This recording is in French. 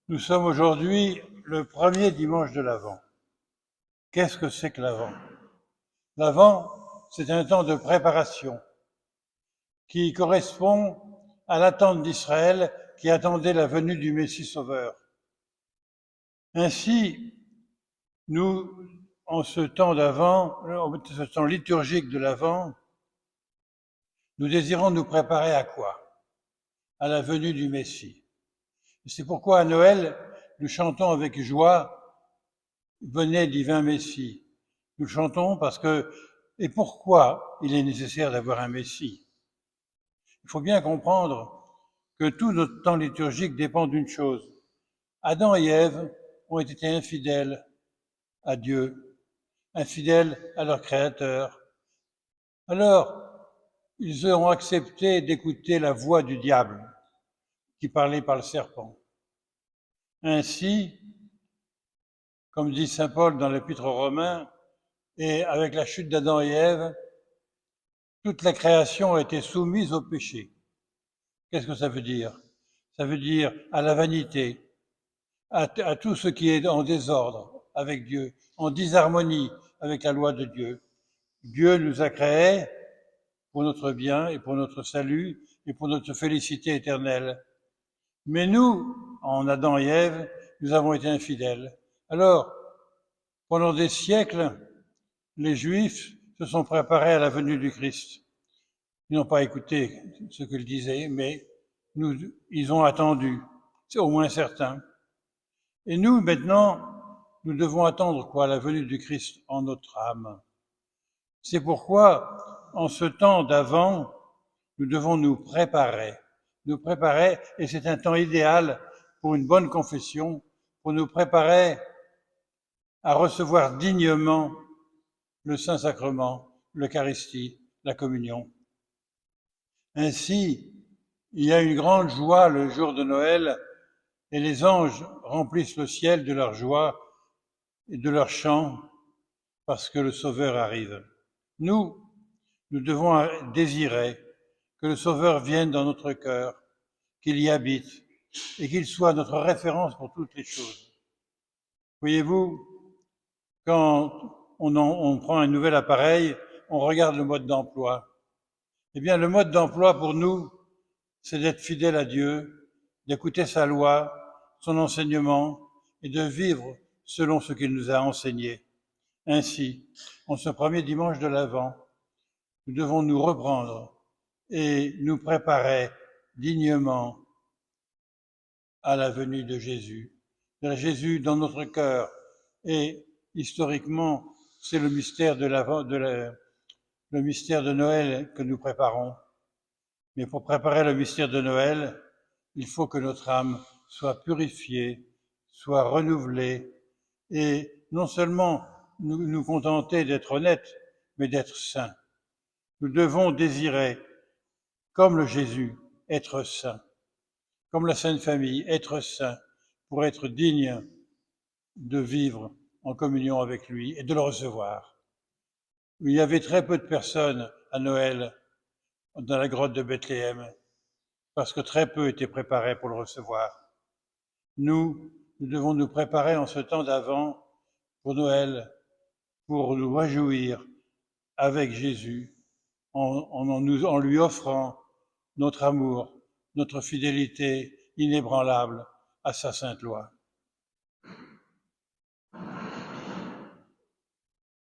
Nous sommes aujourd'hui le premier dimanche de l'Avent. Qu'est-ce que c'est que l'Avent? L'Avent, c'est un temps de préparation qui correspond à l'attente d'Israël qui attendait la venue du Messie Sauveur. Ainsi, nous, en ce temps d'Avent, en ce temps liturgique de l'Avent, nous désirons nous préparer à quoi? À la venue du Messie. C'est pourquoi à Noël, nous chantons avec joie « Venez, divin Messie ». Nous le chantons parce que, et pourquoi il est nécessaire d'avoir un Messie? Il faut bien comprendre que tout notre temps liturgique dépend d'une chose. Adam et Ève ont été infidèles à Dieu, infidèles à leur Créateur. Alors, ils ont accepté d'écouter la voix du diable qui parlait par le serpent. Ainsi, comme dit saint Paul dans l'Épître aux Romains, et avec la chute d'Adam et Ève, toute la création a été soumise au péché. Qu'est-ce que ça veut dire? Ça veut dire à la vanité, à tout ce qui est en désordre avec Dieu, en disharmonie avec la loi de Dieu. Dieu nous a créés pour notre bien et pour notre salut et pour notre félicité éternelle. Mais nous, en Adam et Ève, nous avons été infidèles. Alors, pendant des siècles, les Juifs se sont préparés à la venue du Christ. Ils n'ont pas écouté ce qu'il disait, mais ils ont attendu, c'est au moins certain. Et nous, maintenant, nous devons attendre quoi? La venue du Christ en notre âme. C'est pourquoi, en ce temps d'avant, nous devons nous préparer, et c'est un temps idéal pour une bonne confession, pour nous préparer à recevoir dignement le Saint-Sacrement, l'Eucharistie, la communion. Ainsi, il y a une grande joie le jour de Noël et les anges remplissent le ciel de leur joie et de leur chant parce que le Sauveur arrive. Nous devons désirer que le Sauveur vienne dans notre cœur, qu'il y habite et qu'il soit notre référence pour toutes les choses. Voyez-vous, quand on prend un nouvel appareil, on regarde le mode d'emploi. Eh bien, le mode d'emploi pour nous, c'est d'être fidèle à Dieu, d'écouter sa loi, son enseignement et de vivre selon ce qu'il nous a enseigné. Ainsi, en ce premier dimanche de l'Avent, nous devons nous reprendre et nous préparer dignement à la venue de Jésus. Jésus dans notre cœur. Et historiquement, c'est le mystère le mystère de Noël que nous préparons. Mais pour préparer le mystère de Noël, il faut que notre âme soit purifiée, soit renouvelée, et non seulement nous contenter d'être honnêtes, mais d'être saints. Nous devons désirer, comme le Jésus, être saint, comme la Sainte Famille, être saint, pour être digne de vivre en communion avec lui et de le recevoir. Il y avait très peu de personnes à Noël dans la grotte de Bethléem, parce que très peu étaient préparés pour le recevoir. Nous devons nous préparer en ce temps d'Avent pour Noël, pour nous réjouir avec Jésus, en lui offrant notre amour, notre fidélité inébranlable à sa sainte loi.